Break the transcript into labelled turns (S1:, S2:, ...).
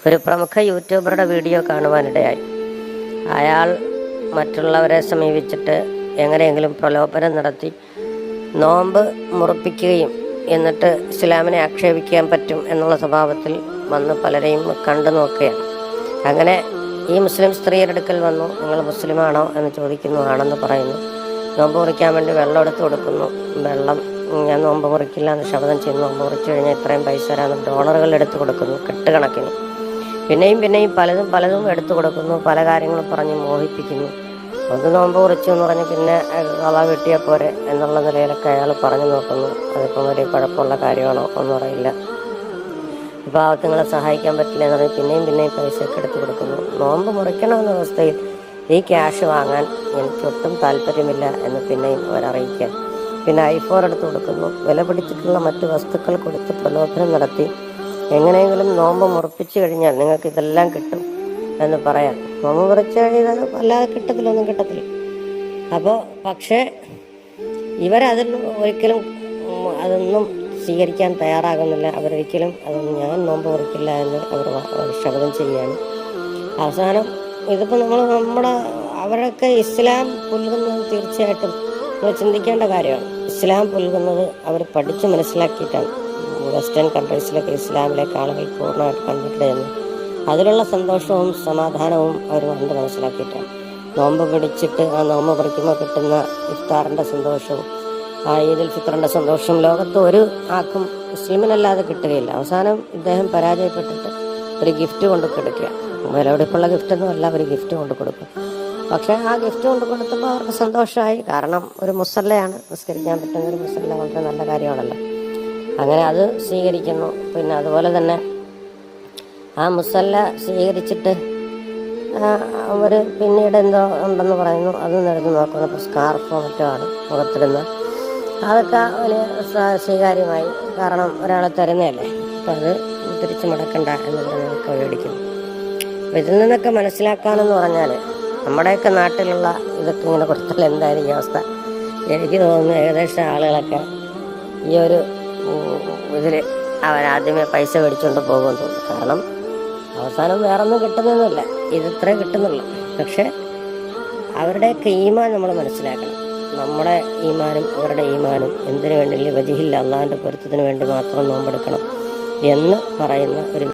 S1: ഒരു പ്രമുഖ യൂട്യൂബറുടെ വീഡിയോ കാണുവാനിടയായി. അയാൾ മറ്റുള്ളവരെ സമീപിച്ചിട്ട് എങ്ങനെയെങ്കിലും പ്രലോഭനം നടത്തി നോമ്പ് മുറിപ്പിക്കുകയും എന്നിട്ട് ഇസ്ലാമിനെ ആക്ഷേപിക്കാൻ പറ്റും എന്നുള്ള സ്വഭാവത്തിൽ വന്ന് പലരെയും കണ്ടു നോക്കുകയാണ്. അങ്ങനെ ഈ മുസ്ലിം സ്ത്രീയുടെ അടുക്കൽ വന്നു, നിങ്ങൾ മുസ്ലിമാണോ എന്ന് ചോദിക്കുന്നു. ആണെന്ന് പറയുന്നു. നോമ്പ് മുറിക്കാൻ വേണ്ടി വെള്ളം എടുത്ത് കൊടുക്കുന്നു. ഞാൻ നോമ്പ് മുറിക്കില്ല എന്ന് ശപഥം ചെയ്യുന്നു. നോമ്പ് മുറിച്ചു കഴിഞ്ഞാൽ ഇത്രയും പൈസ തരാമെന്ന് ഡോളറുകൾ എടുത്ത് കൊടുക്കുന്നു, കെട്ടുകണക്കിന്. പിന്നെയും പലതും എടുത്തു കൊടുക്കുന്നു. പല കാര്യങ്ങളും പറഞ്ഞ് മോഹിപ്പിക്കുന്നു. ഒന്ന് നോമ്പ് കുറിച്ചു എന്ന് പറഞ്ഞ് പിന്നെ കള വെട്ടിയാൽ പോരെ എന്നുള്ള നിലയിലൊക്കെ അയാൾ പറഞ്ഞു നോക്കുന്നു. അതിപ്പം വലിയ കുഴപ്പമുള്ള കാര്യമാണോ ഒന്നും അറിയില്ല. പാവത്തുങ്ങളെ സഹായിക്കാൻ പറ്റില്ല എന്ന് പറഞ്ഞ് പിന്നെയും പൈസയൊക്കെ എടുത്ത് കൊടുക്കുന്നു. നോമ്പ് മുറിക്കണമെന്ന അവസ്ഥയിൽ ഈ ക്യാഷ് വാങ്ങാൻ എനിക്കൊട്ടും താല്പര്യമില്ല എന്ന് പിന്നെയും അവരറിയിക്കാൻ. പിന്നെ ഐഫോൺ എടുത്ത് കൊടുക്കുന്നു. വില പിടിച്ചിട്ടുള്ള മറ്റു വസ്തുക്കൾ കൊടുത്ത് പ്രലോഭനം നടത്തി എങ്ങനെയെങ്കിലും നോമ്പ് മുറിപ്പിച്ചു കഴിഞ്ഞാൽ നിങ്ങൾക്ക് ഇതെല്ലാം കിട്ടും എന്ന് പറയാം. നോമ്പ് മുറിച്ച് കഴിഞ്ഞാൽ അല്ലാതെ ഒന്നും കിട്ടത്തില്ല. അപ്പോൾ പക്ഷേ അതൊന്നും സ്വീകരിക്കാൻ തയ്യാറാകുന്നില്ല. അവരൊരിക്കലും ഞാൻ നോമ്പ് മുറിക്കില്ല എന്ന് അവർ ശപഥം ചെയ്യുകയാണ്. അവസാനം ഇതിപ്പോൾ അവരൊക്കെ ഇസ്ലാം പുൽകുന്നത് തീർച്ചയായിട്ടും നമ്മൾ ചിന്തിക്കേണ്ട കാര്യമാണ്. ഇസ്ലാം പുൽകുന്നത് അവർ പഠിച്ച് മനസ്സിലാക്കിയിട്ടാണ്. വെസ്റ്റേൺ കൺട്രീസിലൊക്കെ ഇസ്ലാമിലേക്ക് ആളുകൾ പൂർണ്ണമായിട്ട് കണ്ടിട്ട് എന്ന് അതിലുള്ള സന്തോഷവും സമാധാനവും അവർ കണ്ട് മനസ്സിലാക്കിയിട്ടാണ്. നോമ്പ് പിടിച്ചിട്ട് ആ നോമ്പ് പറിക്കുമ്പോൾ കിട്ടുന്ന ഇഫ്താറിൻ്റെ സന്തോഷവും ആ ഈദുൽ ഫിത്തറിൻ്റെ സന്തോഷവും ലോകത്ത് ഒരു ആർക്കും മുസ്ലിമിനല്ലാതെ കിട്ടുകയില്ല. അവസാനം ഇദ്ദേഹം പരാജയപ്പെട്ടിട്ട് ഒരു ഗിഫ്റ്റ് കൊണ്ട് കൊടുക്കുക. വിലപിടിപ്പുള്ള ഗിഫ്റ്റൊന്നും അല്ല, ഒരു ഗിഫ്റ്റ് കൊണ്ട് കൊടുക്കും. പക്ഷേ ആ ഗിഫ്റ്റ് കൊണ്ട് കൊടുത്തപ്പോൾ അവർക്ക് സന്തോഷമായി. കാരണം ഒരു മുസല്ലയാണ്, നിസ്കരിക്കാൻ പറ്റുന്ന ഒരു മുസല്ല വളരെ നല്ല കാര്യമാണല്ലോ. അങ്ങനെ അത് സ്വീകരിക്കുന്നു. പിന്നെ അതുപോലെ തന്നെ ആ മുസല്ല സ്വീകരിച്ചിട്ട് അവർ പിന്നീട് എന്തോ ഉണ്ടെന്ന് പറയുന്നു. അത് എടുത്ത് നോക്കുന്നു. അപ്പോൾ സ്കാർഫോ മറ്റോ ആണ് മുഖത്തിടുന്ന. അതൊക്കെ വലിയ സ്വീകാര്യമായി. കാരണം ഒരാളെ തരുന്നതല്ലേ, അപ്പം അത് തിരിച്ചു മടക്കണ്ട എന്ന് പറഞ്ഞൊക്കെ മേടിക്കുന്നു. അപ്പം ഇതിൽ നിന്നൊക്കെ മനസ്സിലാക്കാനെന്ന് പറഞ്ഞാൽ നമ്മുടെയൊക്കെ നാട്ടിലുള്ള ഇതൊക്കെ ഇങ്ങനെ കൊടുത്താൽ എന്തായിരിക്കും അവസ്ഥ? എനിക്ക് തോന്നുന്നു ഏകദേശം ആളുകളൊക്കെ ഈ ഒരു ഇതിൽ അവരാദ്യമേ പൈസ മേടിച്ചുകൊണ്ട് പോകുമെന്ന് തോന്നുന്നു. കാരണം അവസാനം വേറൊന്നും കിട്ടുന്നൊന്നുമില്ല, ഇതിത്രേ കിട്ടുന്നുള്ളൂ. പക്ഷെ അവരുടെയൊക്കെ ഈമാൻ നമ്മൾ മനസ്സിലാക്കണം. നമ്മുടെ ഈമാനും അവരുടെ ഈമാനും എന്തിനു വേണ്ടി വജിഹില്ല, അള്ളാഹിൻ്റെ പൊരുത്തത്തിന് വേണ്ടി മാത്രം നോമ്പെടുക്കണം എന്ന് പറയുന്ന ഒരു